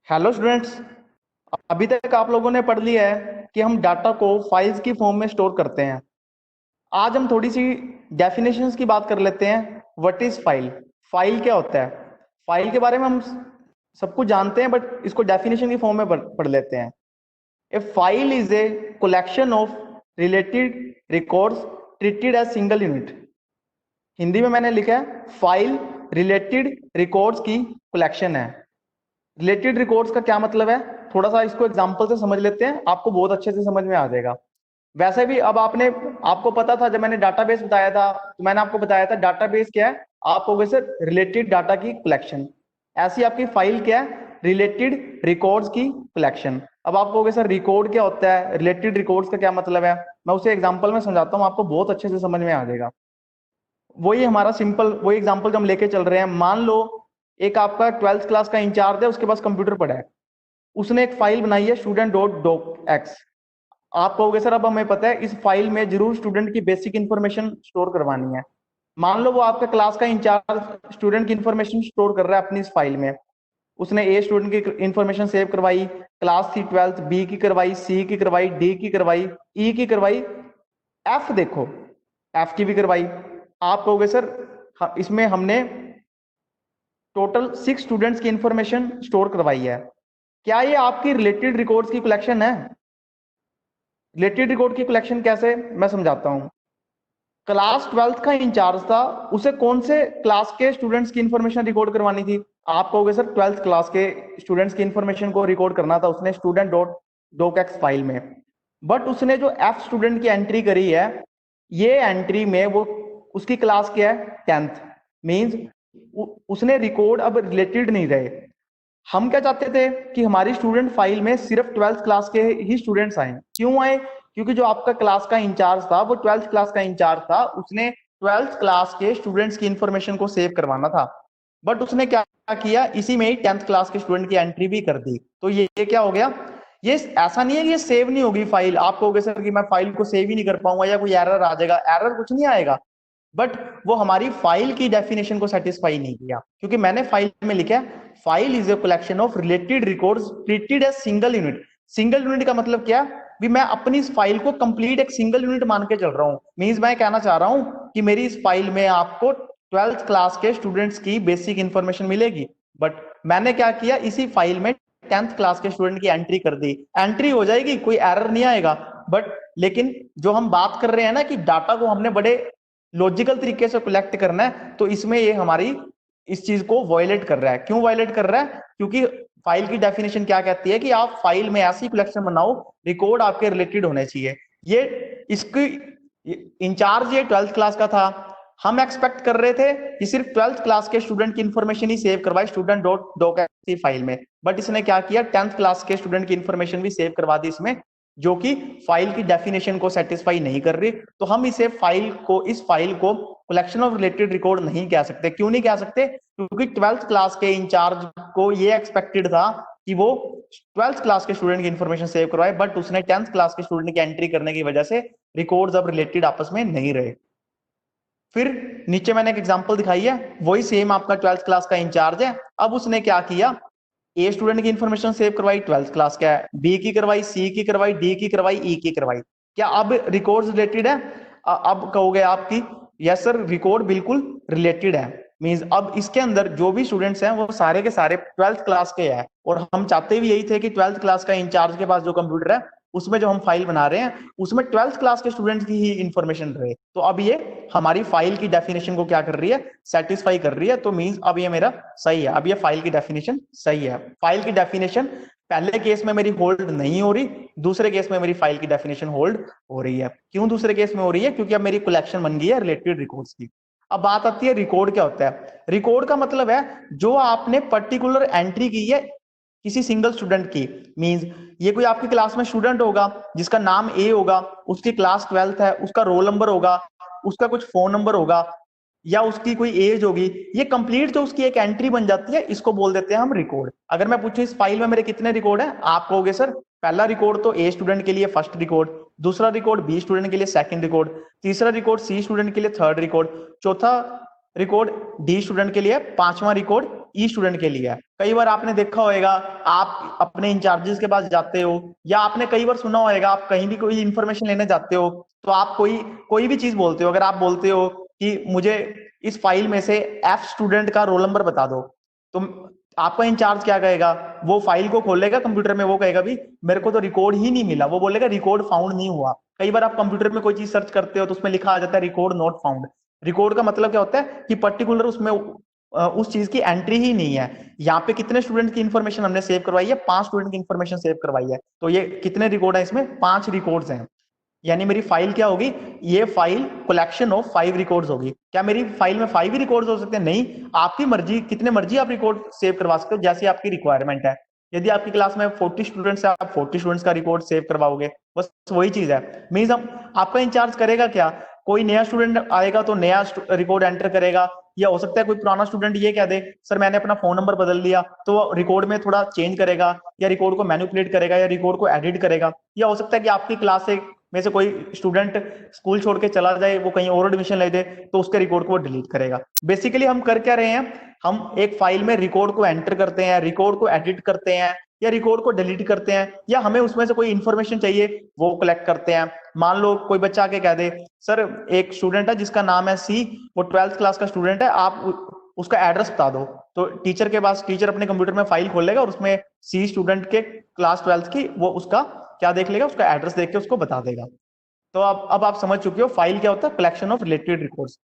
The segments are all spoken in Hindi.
Hello students. अभी तक आप लोगों ने पढ़ लिया है कि हम डाटा को फाइल्स की फॉर्म में स्टोर करते हैं। आज हम थोड़ी सी डेफिनेशंस की बात कर लेते हैं। What is file? फाइल क्या होता है? फाइल के बारे में हम सब कुछ जानते हैं, बट इसको डेफिनेशन की फॉर्म में पढ़ लेते हैं। A file is a collection of related records treated as single unit. Hindi में मैंने लिखा है फाइल रिलेटेड रिकॉर्ड्स की कलेक्शन है। रिलेटेड रिकॉर्ड्स का क्या मतलब है? थोड़ा सा इसको एग्जांपल से समझ लेते हैं, आपको बहुत अच्छे से समझ में आ जाएगा। वैसे भी अब आपको पता था, जब मैंने डाटाबेस बताया था तो मैंने आपको बताया था डाटाबेस क्या है। आप कहोगे सर रिलेटेड डाटा की कलेक्शन। ऐसी आपकी फाइल क्या है? रिलेटेड रिकॉर्ड्स की कलेक्शन। अब आप कहोगे सर रिकॉर्ड क्या होता है, रिलेटेड रिकॉर्ड्स का क्या मतलब है? मैं उसे एग्जाम्पल में समझाता हूँ, आपको बहुत अच्छे से समझ में आ जाएगा। वही हमारा सिंपल वही एग्जांपल जो हम लेके चल रहे हैं। मान लो एक आपका 12th क्लास का इंचार्ज है, उसके पास कंप्यूटर पड़ा है। उसने एक फाइल बनाई है स्टूडेंट डॉट डॉक एक्स। आप कहोगे सर अब हमें पता है इस फाइल में जरूर स्टूडेंट की बेसिक इंफॉर्मेशन स्टोर करवानी है। मान लो वो आपका क्लास का इंचार्ज स्टूडेंट की इंफॉर्मेशन स्टोर कर रहा है अपनी इस फाइल में। उसने ए स्टूडेंट की इंफॉर्मेशन सेव करवाई, क्लास थी 12th, बी की करवाई, सी की करवाई, डी की करवाई, ई की करवाई, एफ देखो एफ की भी करवाई। आप कहोगे सर इसमें हमने टोटल 6 स्टूडेंट्स की इंफॉर्मेशन स्टोर करवाई है। क्या ये आपकी रिलेटेड रिकॉर्ड्स की कलेक्शन है? रिलेटेड रिकॉर्ड की कलेक्शन कैसे, मैं समझाता हूं। क्लास 12th का इंचार्ज था, उसे कौन से क्लास के स्टूडेंट्स की इंफॉर्मेशन रिकॉर्ड करवानी थी? आप कहोगे सर 12th क्लास के स्टूडेंट्स की इंफॉर्मेशन को रिकॉर्ड करना था उसने student dot doc x file में। बट उसने जो एफ स्टूडेंट की एंट्री करी है, ये एंट्री में वो उसकी क्लास क्या है? 10th। मींस उसने रिकॉर्ड अब रिलेटेड नहीं रहे। हम क्या चाहते थे कि हमारी स्टूडेंट फाइल में सिर्फ 12th क्लास के ही स्टूडेंट्स आए। क्यों आए? क्योंकि जो आपका क्लास का इंचार्ज था वो 12th क्लास का इंचार्ज था, उसने 12th क्लास के स्टूडेंट्स की इंफॉर्मेशन को सेव करवाना था। बट उसने क्या किया, इसी में ही 10th क्लास के स्टूडेंट की एंट्री भी कर दी। तो ये क्या हो गया? ये ऐसा नहीं है कि ये सेव नहीं होगी फाइल। आप कहोगे सर कि मैं फाइल को सेव ही नहीं कर पाऊंगा या कोई एरर आ जाएगा। एरर कुछ नहीं आएगा, बट वो हमारी फाइल की डेफिनेशन को सेटिस्फाई नहीं किया। क्योंकि मैंने फाइल में लिखा है file is a collection of related records treated as single unit. Single unit का मतलब क्या? भी मैं अपनी इस फाइल को कंप्लीट एक सिंगल यूनिट मान के चल रहा हूं। मींस मैं कहना चाह रहा हूं कि मेरी इस फाइल में आपको 12th क्लास के स्टूडेंट्स की बेसिक इंफॉर्मेशन मिलेगी। बट मैंने क्या किया, इसी फाइल में 10th क्लास के स्टूडेंट की एंट्री कर दी। एंट्री हो जाएगी, कोई एरर नहीं आएगा। बट लेकिन जो हम बात कर रहे हैं ना कि डाटा को हमने बड़े लॉजिकल तरीके से कलेक्ट करना है, तो इसमें ये हमारी इस चीज को वायलेट कर रहा है। क्यों वायलेट कर रहा है? क्योंकि फाइल की डेफिनेशन क्या कहती है कि आप फाइल में ऐसी कलेक्शन बनाओ, रिकॉर्ड आपके रिलेटेड होने चाहिए। ये इसकी इंचार्ज ये 12th क्लास का था। हम एक्सपेक्ट कर रहे थे कि सिर्फ 12th क्लास के स्टूडेंट की इंफॉर्मेशन ही सेव करवाए स्टूडेंट डॉट डॉक फाइल में। बट इसने क्या किया, 10th क्लास के स्टूडेंट की इंफॉर्मेशन भी सेव करवा दी इसमें, जो कि फाइल की डेफिनेशन को सेटिस्फाई नहीं कर रही। तो हम इस फाइल को कलेक्शन ऑफ रिलेटेड रिकॉर्ड नहीं कह सकते। क्यों नहीं कह सकते? क्योंकि 12th क्लास के इंचार्ज को ये एक्सपेक्टेड था कि वो 12th क्लास के स्टूडेंट की इंफॉर्मेशन सेव करवाए, बट उसने 10th क्लास के स्टूडेंट की एंट्री करने की वजह से रिकॉर्ड्स अब रिलेटेड आपस में नहीं रहे। फिर नीचे मैंने एक एग्जांपल दिखाई है, वही सेम आपका 12th क्लास का इंचार्ज है। अब उसने क्या किया, ए स्टूडेंट की इंफॉर्मेशन सेव करवाई, 12th क्लास का है, बी की करवाई, सी की करवाई, डी की करवाई, ई की करवाई। क्या अब रिकॉर्ड्स रिलेटेड है? अब कहोगे आपकी यस सर रिकॉर्ड बिल्कुल रिलेटेड है। मींस अब इसके अंदर जो भी स्टूडेंट्स हैं वो सारे के सारे 12th क्लास के हैं। और हम चाहते भी यही थे कि 12th क्लास का इंचार्ज के पास जो कंप्यूटर है उसमें जो हम फाइल बना रहे हैं उसमें 12th क्लास के स्टूडेंट्स की ही इंफॉर्मेशन रहे। तो अब ये हमारी फाइल की डेफिनेशन को क्या कर रही है, सेटिस्फाई कर रही है। तो मींस अब ये मेरा सही है, अब ये फाइल की डेफिनेशन सही है। फाइल की डेफिनेशन पहले केस में मेरी होल्ड नहीं हो रही, दूसरे केस में मेरी फाइल की डेफिनेशन होल्ड हो रही है। क्यों दूसरे केस में हो रही है? क्योंकि अब मेरी कलेक्शन बन गई है रिलेटेड रिकॉर्ड्स की। अब बात आती है रिकॉर्ड क्या होता है। रिकॉर्ड का मतलब है जो आपने पर्टिकुलर एंट्री की है किसी सिंगल स्टूडेंट की। मींस ये कोई आपकी क्लास में स्टूडेंट होगा जिसका नाम ए होगा, उसकी क्लास 12th है, उसका रोल नंबर होगा, उसका कुछ फोन नंबर होगा या उसकी कोई एज होगी। ये कंप्लीट जो उसकी एक एंट्री बन जाती है, इसको बोल देते हैं हम रिकॉर्ड। अगर मैं पूछूं इस फाइल में मेरे कितने रिकॉर्ड हैं, आप कहोगे सर पहला रिकॉर्ड तो ए स्टूडेंट के लिए फर्स्ट रिकॉर्ड, दूसरा रिकॉर्ड बी स्टूडेंट के लिए सेकंड रिकॉर्ड, तीसरा रिकॉर्ड सी स्टूडेंट के लिए थर्ड रिकॉर्ड, चौथा रिकॉर्ड डी स्टूडेंट के लिए, पांचवा रिकॉर्ड ई स्टूडेंट के लिए है। कई बार आपने देखा होगा, आप अपने इंचार्जेस के पास जाते हो, या आपने कई बार सुना होगा, आप कहीं भी कोई इंफॉर्मेशन लेने जाते हो तो आप कोई भी चीज बोलते हो। अगर आप बोलते हो कि मुझे इस फाइल में से एफ स्टूडेंट का रोल नंबर बता दो, तो आपका इंचार्ज क्या कहेगा, वो फाइल को खोलेगा कंप्यूटर में, वो कहेगा भी मेरे को तो रिकॉर्ड ही नहीं मिला, वो बोलेगा रिकॉर्ड फाउंड नहीं हुआ। कई बार आप कंप्यूटर में कोई चीज सर्च करते हो तो उसमें लिखा आ जाता है रिकॉर्ड नॉट फाउंड। रिकॉर्ड का मतलब क्या होता है कि पर्टिकुलर उसमें उस चीज की एंट्री ही नहीं है। यहाँ पे कितने स्टूडेंट की इंफॉर्मेशन हमने सेव करवाई है, 5 स्टूडेंट की इंफॉर्मेशन सेव करवाई है। तो ये कितने रिकॉर्ड है, इसमें 5 रिकॉर्ड्स हैं। यानी मेरी फाइल क्या होगी, ये फाइल कलेक्शन ऑफ 5 रिकॉर्ड्स होगी। क्या मेरी फाइल में 5 ही रिकॉर्ड्स हो सकते हैं? नहीं, आपकी मर्जी, कितने मर्जी आप रिकॉर्ड सेव करवा सकते हो, जैसी आपकी रिक्वायरमेंट है। यदि आपकी क्लास में 40 स्टूडेंट्स है, आप 40 स्टूडेंट्स का रिकॉर्ड सेव करवाओगे, बस वही चीज है। मींस हम, आपका इंचार्ज करेगा क्या, कोई नया स्टूडेंट आएगा तो नया रिकॉर्ड एंटर करेगा, या हो सकता है कोई पुराना स्टूडेंट ये कह दे सर मैंने अपना फोन नंबर बदल दिया, तो रिकॉर्ड में थोड़ा चेंज करेगा, या रिकॉर्ड को मैनिपुलेट करेगा, या रिकॉर्ड को एडिट करेगा। या हो सकता है कि आपकी क्लास से में से कोई स्टूडेंट स्कूल छोड़ के चला जाए, वो कहीं और एडमिशन ले दे, तो उसके रिकॉर्ड को वो डिलीट करेगा। बेसिकली हम कर क्या रहे हैं, हम एक फाइल में रिकॉर्ड को एंटर करते हैं, रिकॉर्ड को एडिट करते हैं, या रिकॉर्ड को डिलीट करते हैं, या हमें उसमें से कोई इंफॉर्मेशन चाहिए वो कलेक्ट करते हैं। मान लो कोई बच्चा आके कह दे सर एक स्टूडेंट है जिसका नाम है सी, वो 12th क्लास का स्टूडेंट है, आप उसका एड्रेस बता दो। तो टीचर के पास, टीचर अपने कंप्यूटर में फाइल खोलेगा और उसमें सी स्टूडेंट के क्लास 12th की, वो उसका क्या देख लेगा, उसका एड्रेस देख के उसको बता देगा। तो अब आप समझ चुके हो फाइल क्या होता है, कलेक्शन ऑफ रिलेटेड रिकॉर्ड्स।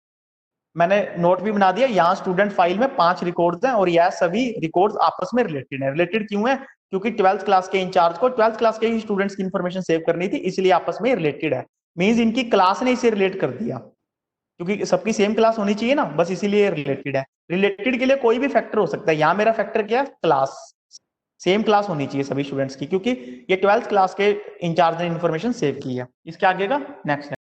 मैंने नोट भी बना दिया, यहाँ स्टूडेंट फाइल में 5 रिकॉर्ड्स हैं, और यह सभी रिकॉर्ड्स आपस में रिलेटेड है। रिलेटेड क्यों है, क्योंकि 12th क्लास के इंचार्ज को 12th क्लास के ही स्टूडेंट्स की इंफॉर्मेशन सेव करनी थी, इसलिए आपस में रिलेटेड है। मींस इनकी क्लास ने इसे रिलेट कर दिया, क्योंकि सबकी सेम क्लास होनी चाहिए ना, बस इसीलिए रिलेटेड है। रिलेटेड के लिए कोई भी फैक्टर हो सकता है, यहाँ मेरा फैक्टर क्या है, क्लास। सेम क्लास होनी चाहिए सभी स्टूडेंट्स की, क्योंकि ये 12th क्लास के इंचार्ज ने इंफॉर्मेशन सेव की है। इसके आगे का नेक्स्ट